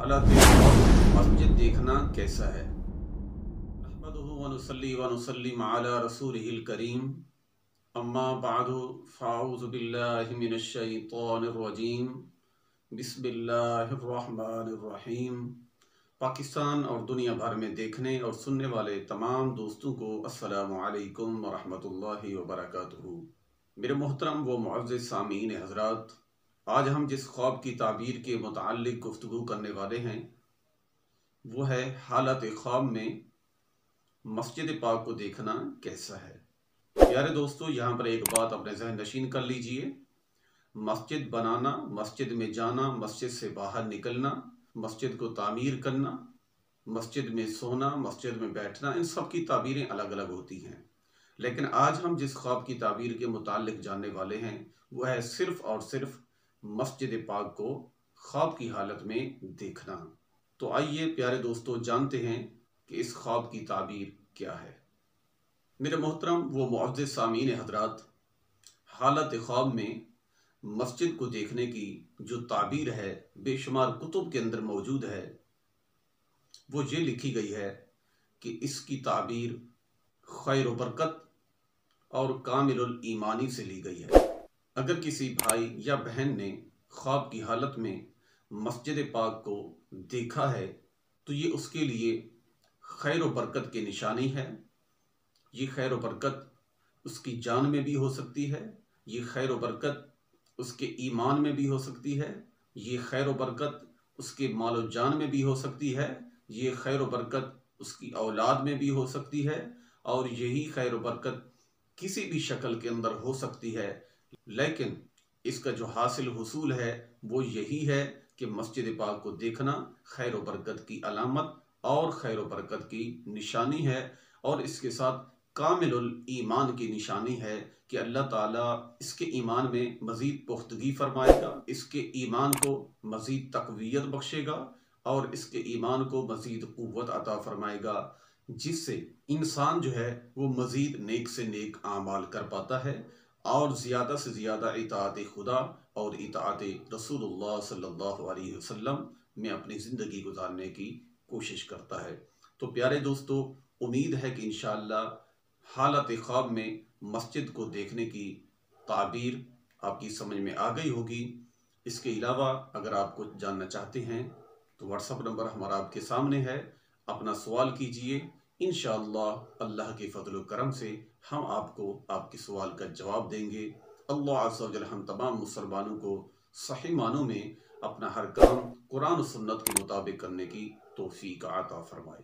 हालात मस्जिद देखना कैसा है। अहमदुहु व नुसल्ली व नुसल्लिम अला रसूलिहिल करीम, अम्मा बअदु फ़अऊज़ु बिल्लाहि मिनश शैतानिर रजीम, बिस्मिल्लाहिर रहमानिर रहीम। पाकिस्तान और दुनिया भर में देखने और सुनने वाले तमाम दोस्तों को अस्सलामु अलैकुम व रहमतुल्लाहि व बरकातुहू। मेरे मोहतरम व मुअज़्ज़िज़ सामीन हज़रात, आज हम जिस ख्वाब की ताबीर के मुताल्लिक़ गुफ्तगू करने वाले हैं वो है हालत ख्वाब में मस्जिद पाक को देखना कैसा है। प्यारे दोस्तों, यहाँ पर एक बात अपने ज़हन नशीन कर लीजिए। मस्जिद बनाना, मस्जिद में जाना, मस्जिद से बाहर निकलना, मस्जिद को तामीर करना, मस्जिद में सोना, मस्जिद में बैठना, इन सब की ताबीरें अलग अलग होती हैं। लेकिन आज हम जिस ख्वाब की ताबीर के मुताल्लिक़ जानने वाले हैं वो है सिर्फ़ और सिर्फ मस्जिद पाक को ख्वाब की हालत में देखना। तो आइए प्यारे दोस्तों जानते हैं कि इस ख्वाब की ताबीर क्या है। मेरे मोहतरम व मुअज़्ज़िज़ सामीन हज़रात, हालत ख्वाब में मस्जिद को देखने की जो ताबीर है बेशुमार कुतुब के अंदर मौजूद है। वो ये लिखी गई है कि इसकी ताबीर खैर व बरकत और कामिलुल ईमानी से ली गई है। अगर किसी भाई या बहन ने ख्वाब की हालत में मस्जिद पाक को देखा है तो ये उसके लिए खैर व बरकत की निशानी है। ये खैर व बरकत उसकी जान में भी हो सकती है, ये खैर व बरकत उसके ईमान में भी हो सकती है, ये खैर व बरकत उसके मालो जान में भी हो सकती है, ये खैर व बरकत उसकी औलाद में भी हो सकती है, और यही खैर व बरकत किसी भी शक्ल के अंदर हो सकती है। लेकिन इसका जो हासिल हुसूल है वो यही है कि मस्जिद पाक को देखना खैर व बरकत की अलामत और खैर व बरकत की निशानी है, और इसके साथ कामिलुल ईमान की निशानी है कि अल्लाह ताला इसके ईमान में मज़ीद पुख्तगी फरमाएगा, इसके ईमान को मज़ीद तक़वियत बख्शेगा और इसके ईमान को मज़ीद क़ुव्वत अता फरमाएगा, जिससे इंसान जो है वो मज़ीद नेक से नेक आमाल कर पाता है और ज़्यादा से ज़्यादा इताअत खुदा और इताअत रसूलुल्लाह सल्लल्लाहु अलैहि वसल्लम में अपनी ज़िंदगी गुजारने की कोशिश करता है। तो प्यारे दोस्तों, उम्मीद है कि इंशाअल्लाह हालत ख्वाब में मस्जिद को देखने की ताबीर आपकी समझ में आ गई होगी। इसके अलावा अगर आप कुछ जानना चाहते हैं तो व्हाट्सएप नंबर हमारा आपके सामने है, अपना सवाल कीजिए। इंशाअल्लाह अल्लाह के फजल व करम से हम आपको आपके सवाल का जवाब देंगे। अल्लाह अज़्ज़ा व जल हम तमाम मुसलमानों को सही मानों में अपना हर काम कुरान और सुन्नत के मुताबिक करने की तौफीक अता फरमाए।